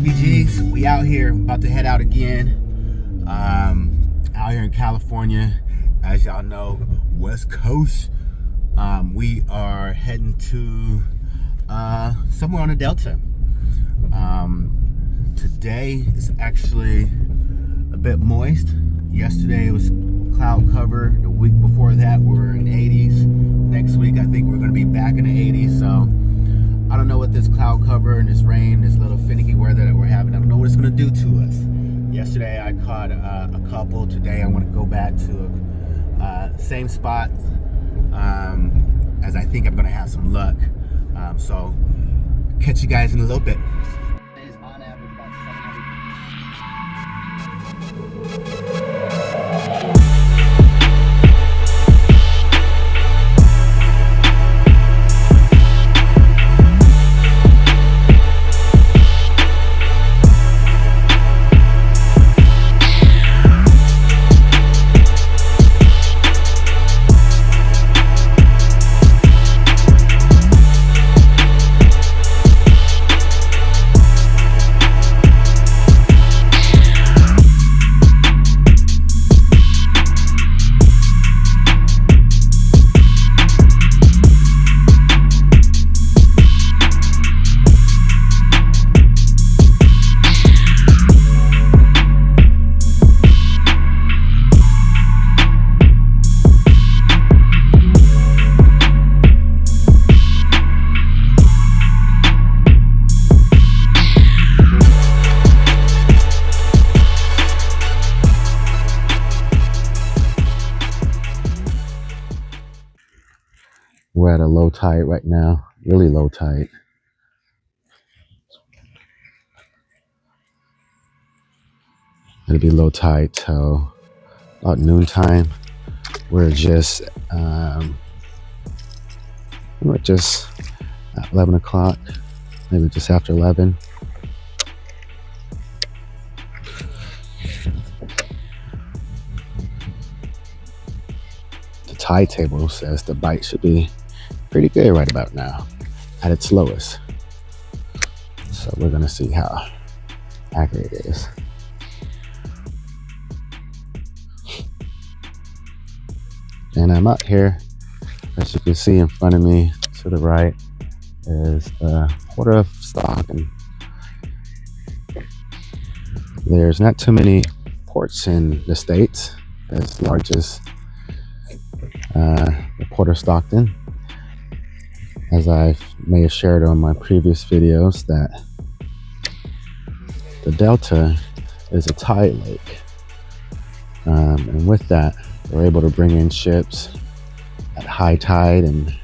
SBGs, we out here, about to head out again. Out here in California, as y'all know, West Coast. We are heading to somewhere on the Delta. Today is actually a bit moist. Yesterday it was cloud cover. The week before that we were in the 80s. Next week I think we're going to be back in the 80s. So I don't know what this cloud cover and this rain, this little finicky weather that we're having, I don't know what it's going to do to us. Yesterday I caught a couple. Today I want to go back to same spot, as I think I'm going to have some luck. So catch you guys in a little bit. On average about 700. We're at a low tide right now, really low tide. It'll be low tide till about noontime. We're just at 11 o'clock, maybe just after 11. The tide table says the bite should be pretty good right about now at its lowest. So we're gonna see how accurate it is. And I'm out here, as you can see in front of me to the right is the quarter of stock, and there's not too many ports in the States as large as the Port of Stockton. As I may have shared on my previous videos, that the Delta is a tide lake, and with that we're able to bring in ships at high tide, and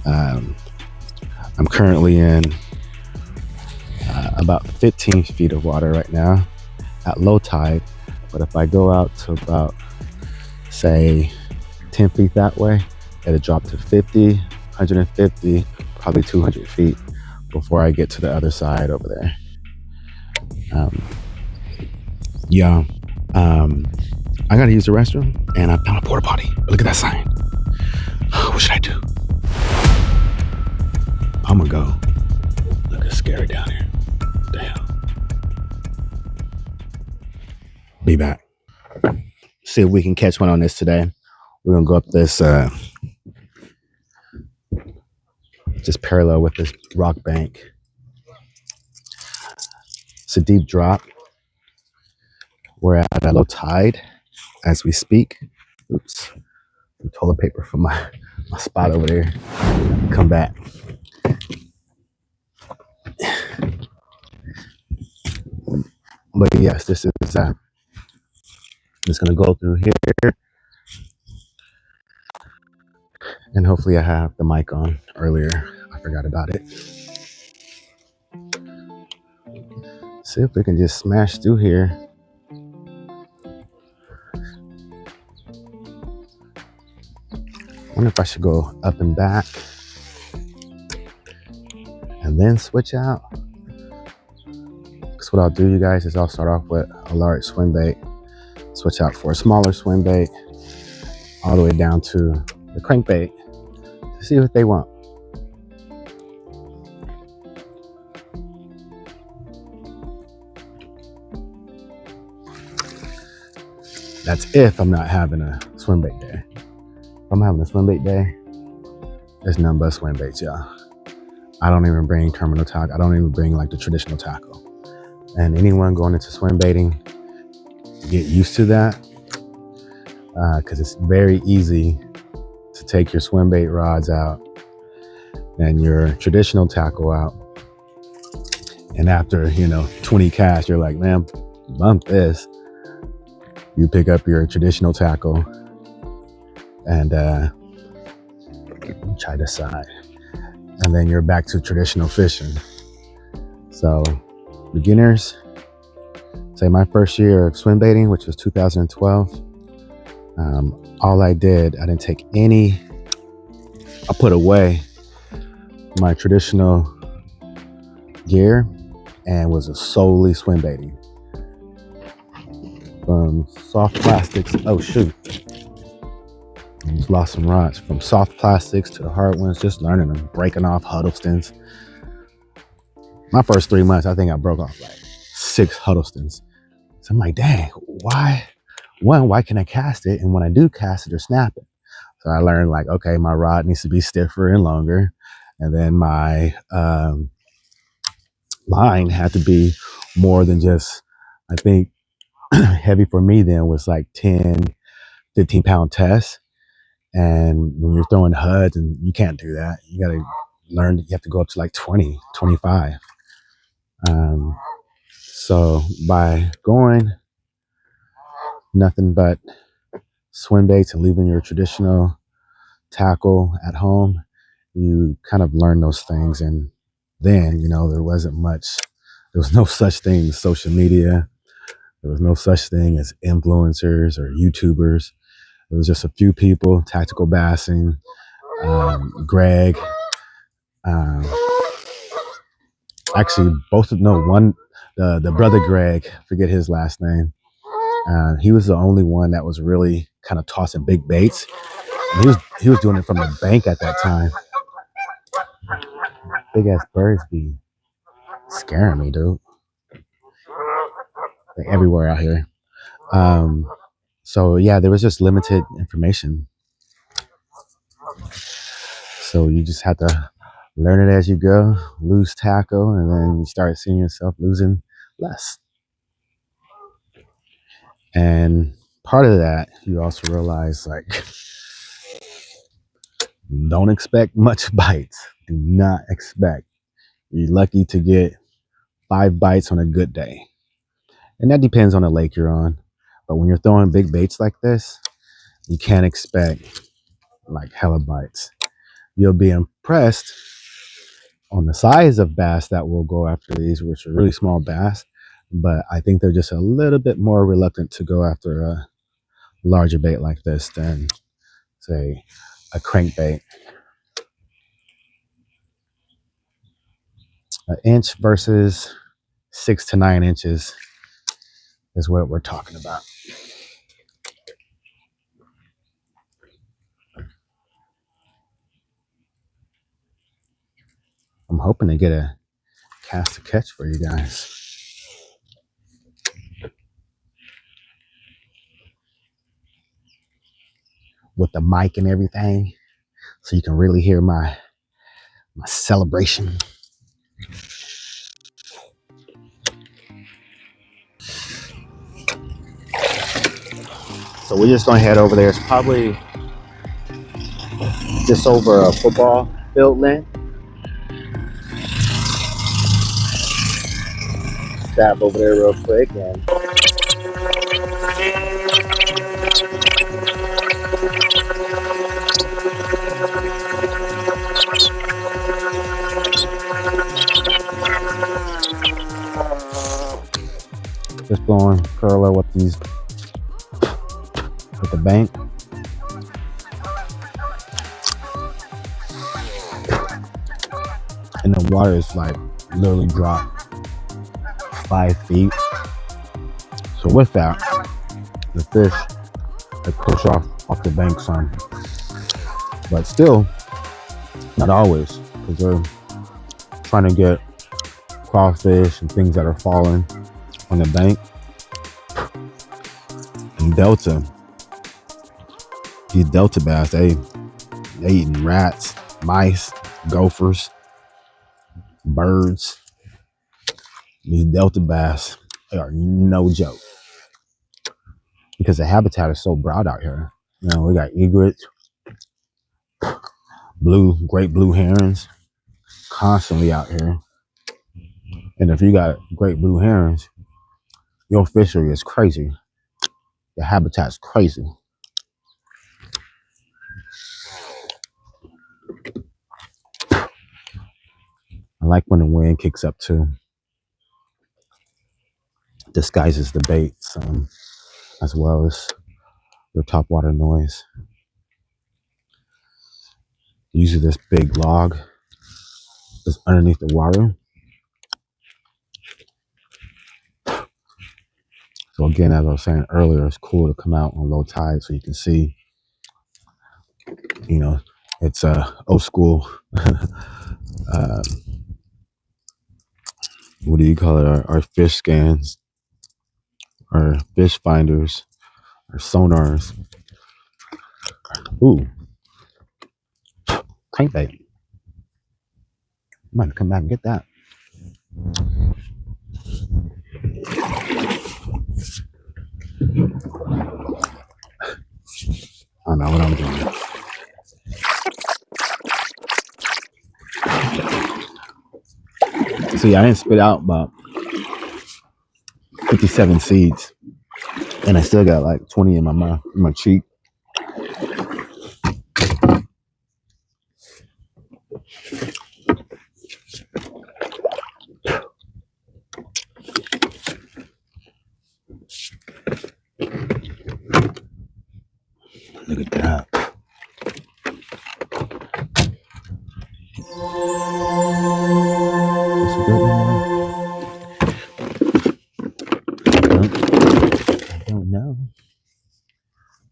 I'm currently in about 15 feet of water right now at low tide, but if I go out to about, say, 10 feet that way, it'll drop to 50, 150, probably 200 feet before I get to the other side over there. I gotta use the restroom, and I found a porta potty. Look at that sign. What should I do? I'm gonna go. Look, it's scary down here. What the hell? Be back. See if we can catch one on this today. We're gonna go up this just parallel with this rock bank. It's a deep drop. We're at a low tide as we speak. Oops, some toilet paper from my spot over there. Come back. But yes, this is just gonna go through here, and hopefully I have the mic on earlier. I forgot about it. See if we can just smash through here. I wonder if I should go up and back and then switch out. Because what I'll do, you guys, is I'll start off with a large swim bait, switch out for a smaller swim bait, all the way down to the crankbait to see what they want. That's if I'm not having a swim bait day. If I'm having a swim bait day, there's none but swim baits, y'all. I don't even bring terminal tackle. I don't even bring like the traditional tackle. And anyone going into swim baiting, get used to that, because it's very easy to take your swim bait rods out and your traditional tackle out. And after, 20 casts, you're like, man, bump this. You pick up your traditional tackle and try this side. And then you're back to traditional fishing. So beginners, say my first year of swim baiting, which was 2012, all I didn't take any, I put away my traditional gear and was solely swim baiting. From soft plastics, oh shoot, I just lost some rods. From soft plastics to the hard ones, just learning them, breaking off Huddlestons. My first 3 months, I think I broke off like 6 Huddlestons. So I'm like, dang, why can I cast it? And when I do cast it or snap it? So I learned like, okay, my rod needs to be stiffer and longer. And then my line had to be more than just, I think heavy for me then was like 10, 15 pound test. And when you're throwing HUDs, and you can't do that. You got to learn that you have to go up to like 20, 25. So by going nothing but swim baits and leaving your traditional tackle at home, you kind of learn those things. And then, there was no such thing as social media. There was no such thing as influencers or YouTubers. It was just a few people, Tactical Bassing, Greg, actually the brother Greg, forget his last name. He was the only one that was really kind of tossing big baits. And he was doing it from the bank at that time. Big ass birds be scaring me, dude. They're everywhere out here. So yeah, there was just limited information. So you just have to learn it as you go, lose tackle, and then you start seeing yourself losing less. And part of that, you also realize, like, don't expect much bites. Do not expect. You're lucky to get 5 bites on a good day. And that depends on the lake you're on. But when you're throwing big baits like this, you can't expect like hella bites. You'll be impressed on the size of bass that will go after these, which are really small bass. But I think they're just a little bit more reluctant to go after a larger bait like this than, say, a crankbait. An inch versus 6 to 9 inches is what we're talking about. I'm hoping to get a cast to catch for you guys. With the mic and everything, so you can really hear my celebration. So we're just gonna head over there. It's probably just over a football field length. Stop over there real quick and just blowing curler with the bank. And the water is like literally dropped 5 feet. So with that, the fish, they push off the bank some. But still, not always, because they're trying to get crawfish and things that are falling on the bank. In Delta, these Delta bass, they eating rats, mice, gophers, birds. These Delta bass, they are no joke because the habitat is so broad out here. You know, we got egrets, great blue herons constantly out here. And if you got great blue herons, your fishery is crazy. The habitat's crazy. I like when the wind kicks up too. Disguises the baits, as well as the top water noise. Usually this big log is underneath the water. So again, as I was saying earlier, it's cool to come out on low tide so you can see, you know, it's old school, what do you call it? Our fish scans, our fish finders, our sonars. Ooh, crankbait. Might come back and get that. I don't know what I'm doing. See, I didn't spit out about 57 seeds, and I still got like 20 in my mouth, in my cheek. Look at that. That's a good one. I don't know.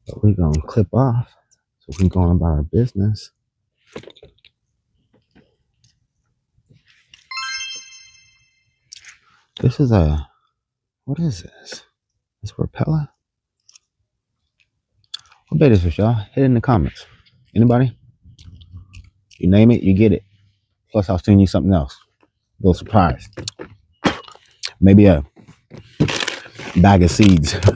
But we're going to clip off so we can go on about our business. This is what is this? This propeller? What bait is this, y'all? Hit it in the comments. Anybody? You name it, you get it. Plus, I'll send you something else. A little surprise. Maybe a bag of seeds. Alright,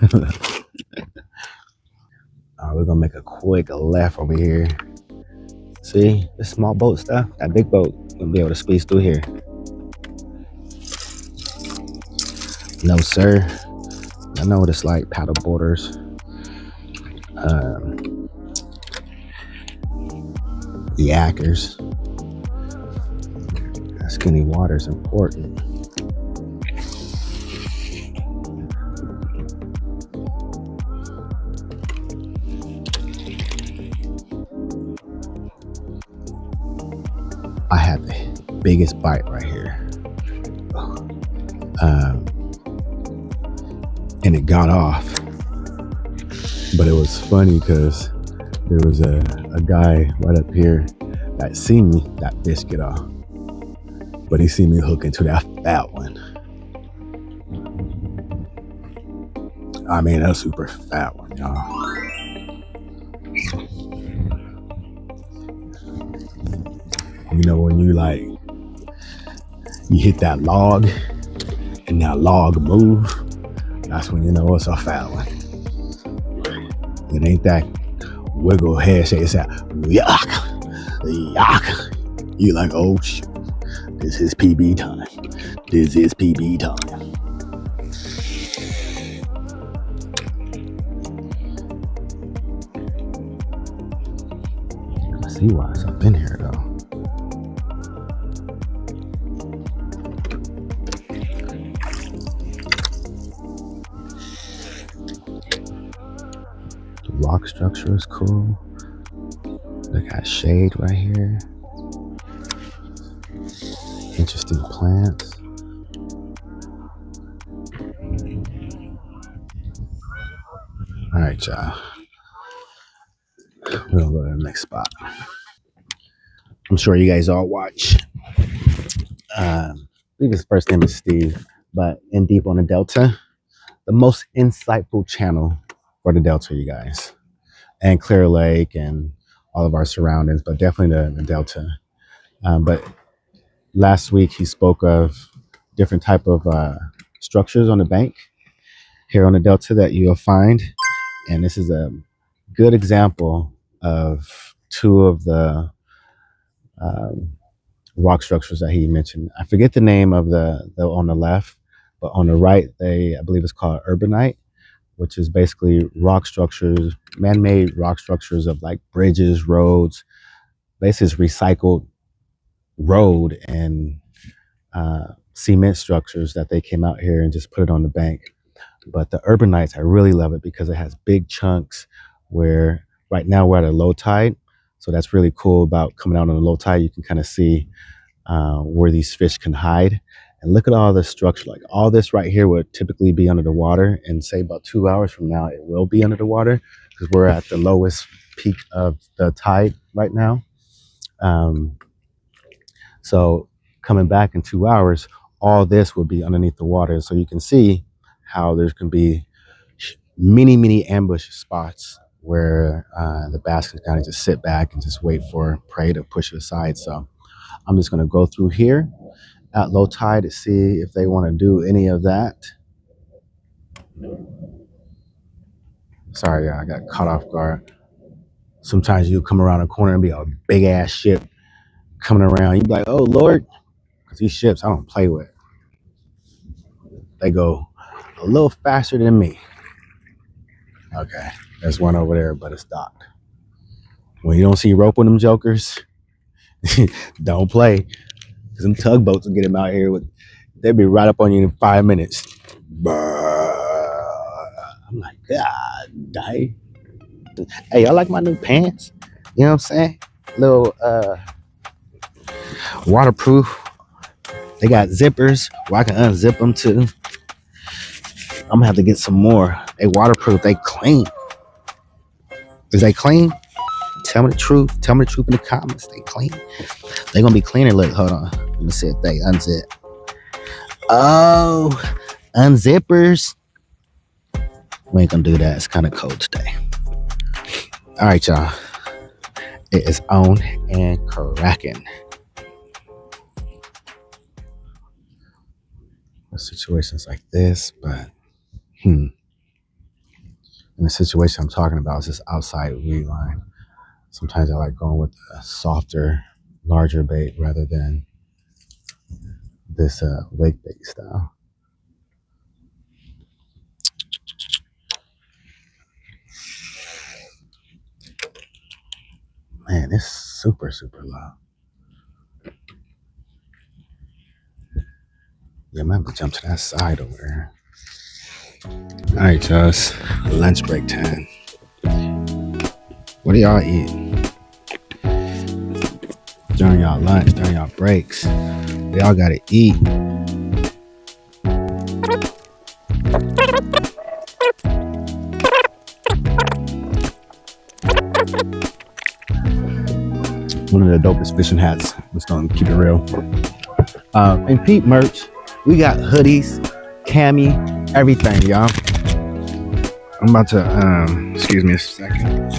we're gonna make a quick left over here. See, this small boat stuff, that big boat, gonna be able to squeeze through here. No, sir. I know what it's like, paddle boarders. The Yackers. Skinny water is important. I had the biggest bite right here. And it got off. But it was funny because there was a guy right up here that seen me, that fish get off. But he seen me hook into that fat one. I mean, a super fat one, y'all. You know, when you hit that log and that log move, that's when you know it's a fat one. It ain't that wiggle head shake. It's that yuck, yuck. You like, oh shoot, this is PB time. This is PB time. I see why it's up in here though. Rock structure is cool. They got shade right here. Interesting plants. All right, y'all. We're gonna go to the next spot. I'm sure you guys all watch. I think his first name is Steve, but In Deep on the Delta, the most insightful channel for the Delta, you guys, and Clear Lake and all of our surroundings, but definitely the Delta. But last week he spoke of different type of structures on the bank here on the Delta that you'll find, and this is a good example of two of the um, rock structures that he mentioned. I forget the name of the on the left, but on the right, I believe it's called urbanite, which is basically rock structures, man-made rock structures of like bridges, roads. Basically, it's recycled road and cement structures that they came out here and just put it on the bank. But the urbanites, I really love it because it has big chunks where right now we're at a low tide. So that's really cool about coming out on a low tide. You can kind of see where these fish can hide. And look at all the structure. Like all this right here would typically be under the water. And say about 2 hours from now, it will be under the water because we're at the lowest peak of the tide right now. So coming back in 2 hours, all this will be underneath the water. So you can see how there can be many ambush spots where the bass can kind of just sit back and just wait for prey to push it aside. So I'm just going to go through here at low tide to see if they want to do any of that. Sorry, I got caught off guard. Sometimes you come around a corner and be a big ass ship coming around. You be like, oh Lord, because these ships I don't play with. They go a little faster than me. Okay, there's one over there, but it's docked. When you don't see rope on them jokers, don't play. Because them tugboats will get them out here with, they'll be right up on you in 5 minutes. I'm like, God dang. Hey, I like my new pants. You know what I'm saying? Little waterproof. They got zippers where I can unzip them too. I'm gonna have to get some more. They waterproof. They clean. Is they clean? Tell me the truth. Tell me the truth in the comments. They clean. They gonna be cleaner. Look, hold on. Let me see if they unzip. Oh, unzippers. We ain't gonna do that. It's kind of cold today. All right, y'all. It is on and cracking. Situations like this, but in the situation I'm talking about is this outside weed line. Sometimes I like going with a softer, larger bait rather than this wake bait style. Man, it's super low. Yeah, I'm gonna have to jump to that side over there. All right, y'all, it's lunch break time. What do y'all eat during y'all lunch, during y'all breaks? We all gotta eat. One of the dopest fishing hats. Let's gonna keep it real. And Pete merch, we got hoodies, cami, everything, y'all. I'm about to, excuse me a second.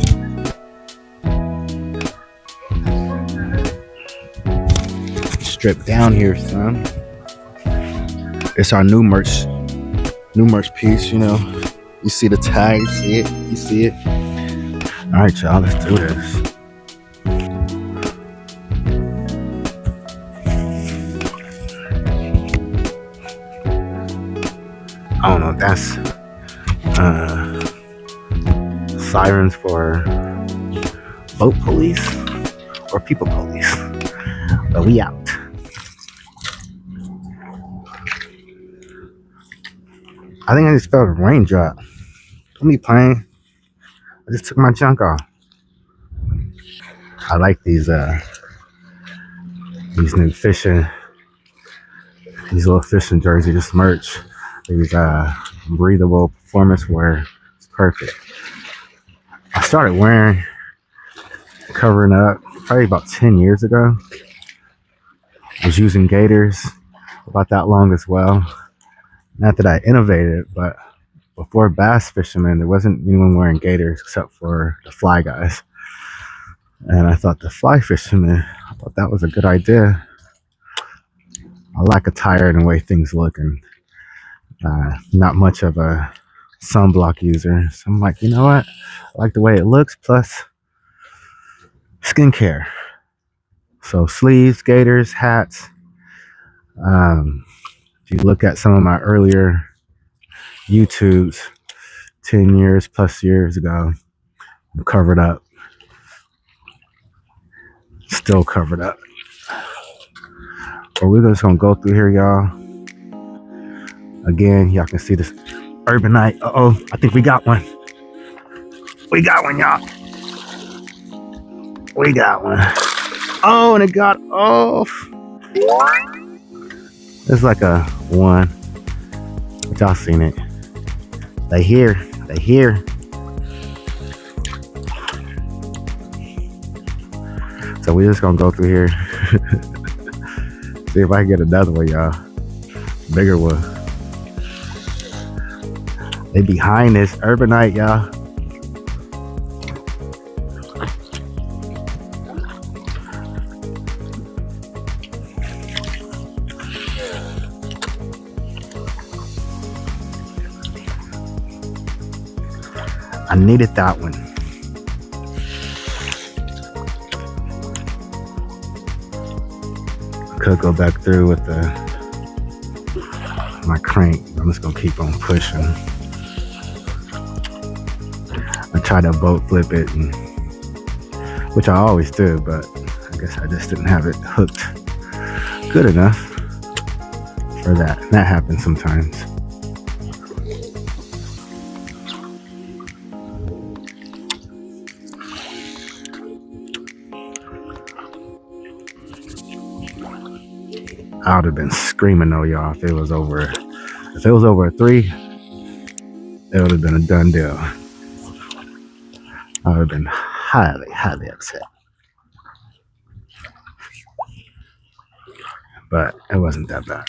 Strip down here, son. It's our new merch piece, you know. You see the tag, you see it. All right, y'all, let's do this. I don't know, that's sirens for boat police or people police. But we out. I think I just felt a raindrop. Don't be playing. I just took my junk off. I like these new fishing, these little fishing jersey, this merch. These breathable performance wear. It's perfect. I started wearing, covering up probably about 10 years ago. I was using gaiters about that long as well. Not that I innovated, but before bass fishermen, there wasn't anyone wearing gaiters except for the fly guys. And I thought the fly fishermen, I thought that was a good idea. I like attire and the way things look, and not much of a sunblock user. So I'm like, you know what? I like the way it looks, plus skincare. So sleeves, gaiters, hats. If you look at some of my earlier YouTubes, 10 years plus years ago, I'm covered up. Still covered up. But we're just gonna go through here, y'all. Again, y'all can see this urbanite. Uh-oh, I think we got one. We got one, y'all. We got one. Oh, and it got off. It's like a one. But y'all seen it. They here. They here. So we're just gonna go through here. See if I can get another one, y'all. Bigger one. They behind this urbanite, y'all. I needed that one. Could go back through with my crank. I'm just gonna keep on pushing. I tried to boat flip it, which I always do, but I guess I just didn't have it hooked good enough for that. That happens sometimes. I would have been screaming though, y'all, if it was over a 3, it would have been a done deal. I would have been highly, highly upset. But it wasn't that bad.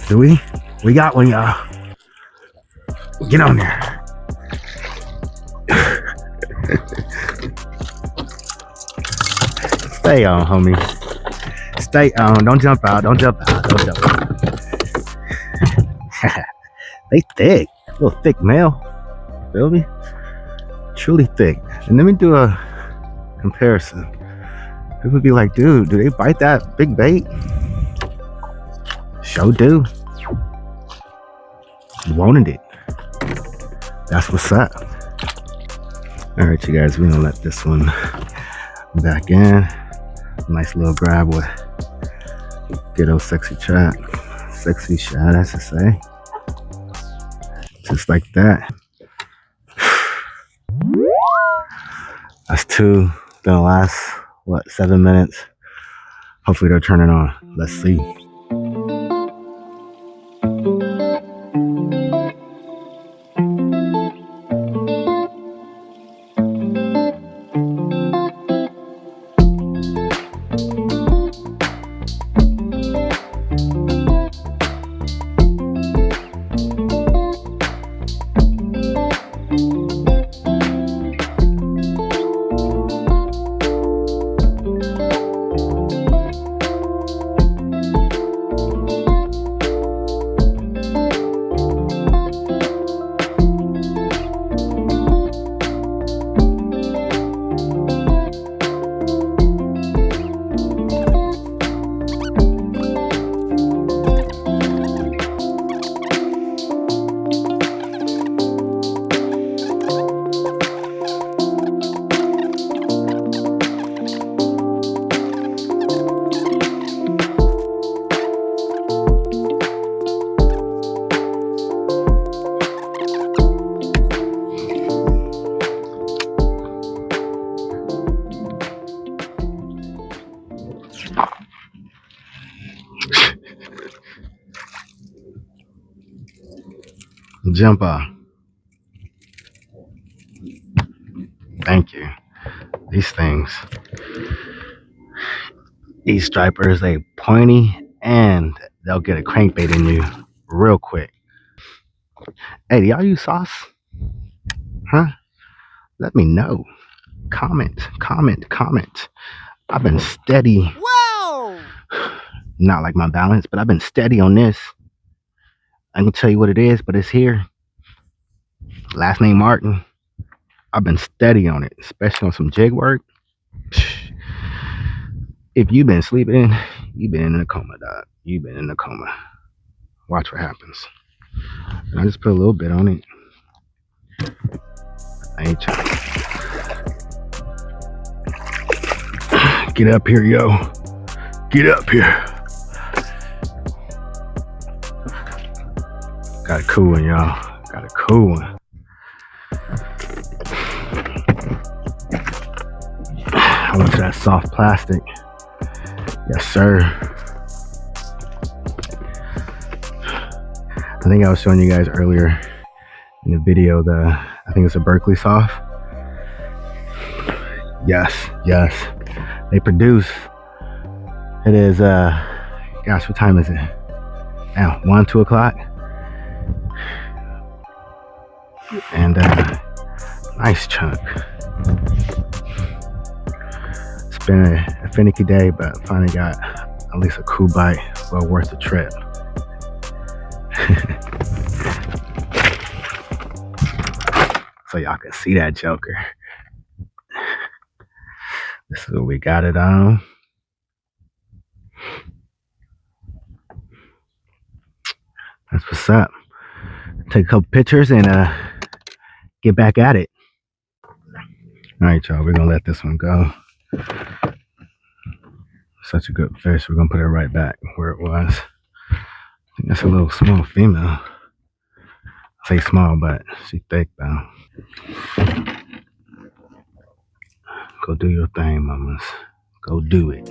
Do we? We got one, y'all. Get on there. Stay on, homie. Stay on. Don't jump out. Don't jump out. Don't jump out. They thick. A little thick male. Feel me? Truly thick. And let me do a comparison. People would be like, dude, do they bite that big bait? Sure do. Wanted it. That's what's up. All right, you guys, we're gonna let this one back in. Nice little grab with ghetto sexy shad, I should say. Just like that. That's 2. Gonna last, 7 minutes? Hopefully they'll turn it on. Let's see. Jumper. Thank you. These things, these stripers, they pointy and they'll get a crankbait in you real quick. Hey, do y'all use sauce? Huh? Let me know. Comment, comment, comment. I've been steady. Whoa! Not like my balance, but I've been steady on this. I can tell you what it is, but it's here. Last name Martin. I've been steady on it, especially on some jig work. If you've been sleeping, you've been in a coma, dog. You've been in a coma. Watch what happens. And I just put a little bit on it. I ain't trying. Get up here, yo. Get up here. Got a cool one, y'all. Got a cool one. I went to that soft plastic. Yes, sir. I think I was showing you guys earlier in the video I think it's a Berkeley soft. Yes, yes. They produce. It is gosh, what time is it? Now, 1, 2 o'clock. And nice chunk. It's been a finicky day, but finally got at least a cool bite, well worth the trip. So y'all can see that joker. This is what we got it on. That's what's up. Take a couple pictures and get back at it. All right, y'all, we're gonna let this one go. Such a good fish. We're gonna put it right back where it was. I think that's a little small female. I say small, but she's thick though. Go do your thing, mamas. Go do it.